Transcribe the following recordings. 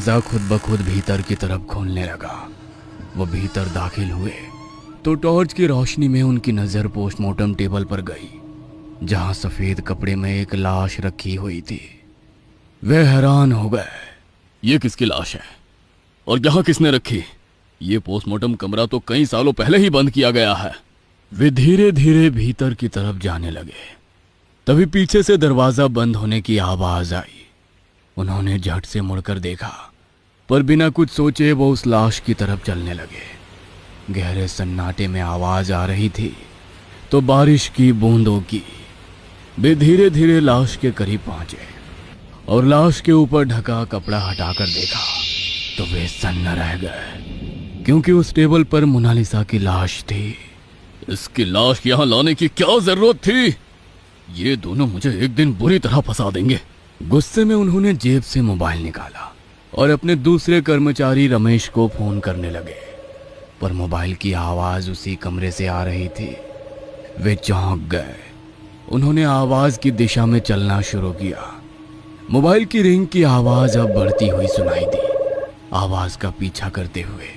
दरवाजा खुद ब खुद भीतर की तरफ खोलने लगा। वो भीतर दाखिल हुए तो टॉर्च की रोशनी में उनकी नजर पोस्टमार्टम टेबल पर गई, जहां सफेद कपड़े में एक लाश रखी हुई थी। वे हैरान हो गए। ये किसकी लाश है और यहाँ किसने रखी? ये पोस्टमार्टम कमरा तो कई सालों पहले ही बंद किया गया है। वे धीरे धीरे भीतर की तरफ जाने लगे। तभी पीछे से दरवाजा बंद होने की आवाज आई। उन्होंने झट से मुड़कर देखा, पर बिना कुछ सोचे वो उस लाश की तरफ चलने लगे। गहरे सन्नाटे में आवाज आ रही थी तो बारिश की बूंदों की। वे धीरे धीरे लाश के करीब पहुंचे और लाश के ऊपर ढका कपड़ा हटाकर देखा तो वे सन्न रह गए, क्योंकि उस टेबल पर मोनालिसा की लाश थी। इसकी लाश यहां लाने की क्या जरूरत थी? ये दोनों मुझे एक दिन बुरी तरह फंसा देंगे। गुस्से में उन्होंने जेब से मोबाइल निकाला और अपने दूसरे कर्मचारी रमेश को फोन करने लगे, पर मोबाइल की आवाज उसी कमरे से आ रही थी। वे चौंक गए। उन्होंने आवाज की दिशा में चलना शुरू किया। मोबाइल की रिंग की आवाज अब बढ़ती हुई सुनाई दी। आवाज का पीछा करते हुए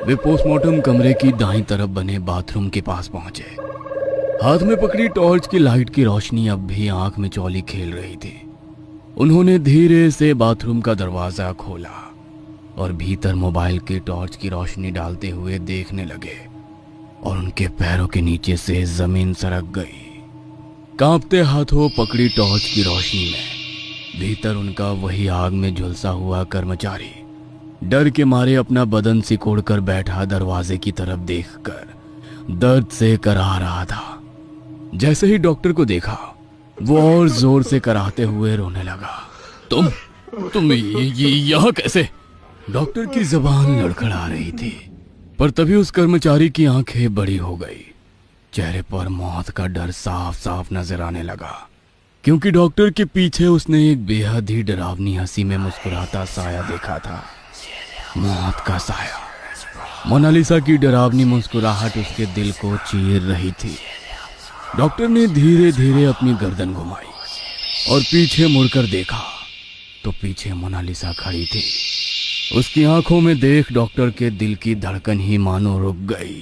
वे पोस्टमार्टम कमरे की दाईं तरफ बने बाथरूम के पास पहुंचे। हाथ में पकड़ी टॉर्च की लाइट की रोशनी अब भी आंख में चौली खेल रही थी। उन्होंने धीरे से बाथरूम का दरवाजा खोला और भीतर मोबाइल के टॉर्च की रोशनी डालते हुए देखने लगे, और उनके पैरों के नीचे से जमीन सरक गई। कांपते हाथों पकड़ी टॉर्च की रोशनी में भीतर उनका वही आग में झुलसा हुआ कर्मचारी डर के मारे अपना बदन सिकोड़कर बैठा दरवाजे की तरफ देखकर दर्द से कराह रहा था। जैसे ही डॉक्टर को देखा वो और जोर से कराहते हुए रोने लगा। तुम यहाँ कैसे? डॉक्टर की जबान लड़खड़ा रही थी, पर तभी उस कर्मचारी की आंखें बड़ी हो गई। चेहरे पर मौत का डर साफ साफ नजर आने लगा, क्योंकि डॉक्टर के पीछे उसने एक बेहद ही डरावनी हंसी में मुस्कुराता साया देखा था। मौत का साया। मोनालिसा की डरावनी मुस्कुराहट उसके दिल को चीर रही थी। डॉक्टर ने धीरे धीरे अपनी गर्दन घुमाई और पीछे मुड़कर देखा तो पीछे मोनालिसा खड़ी थी। उसकी आंखों में देख डॉक्टर के दिल की धड़कन ही मानो रुक गई।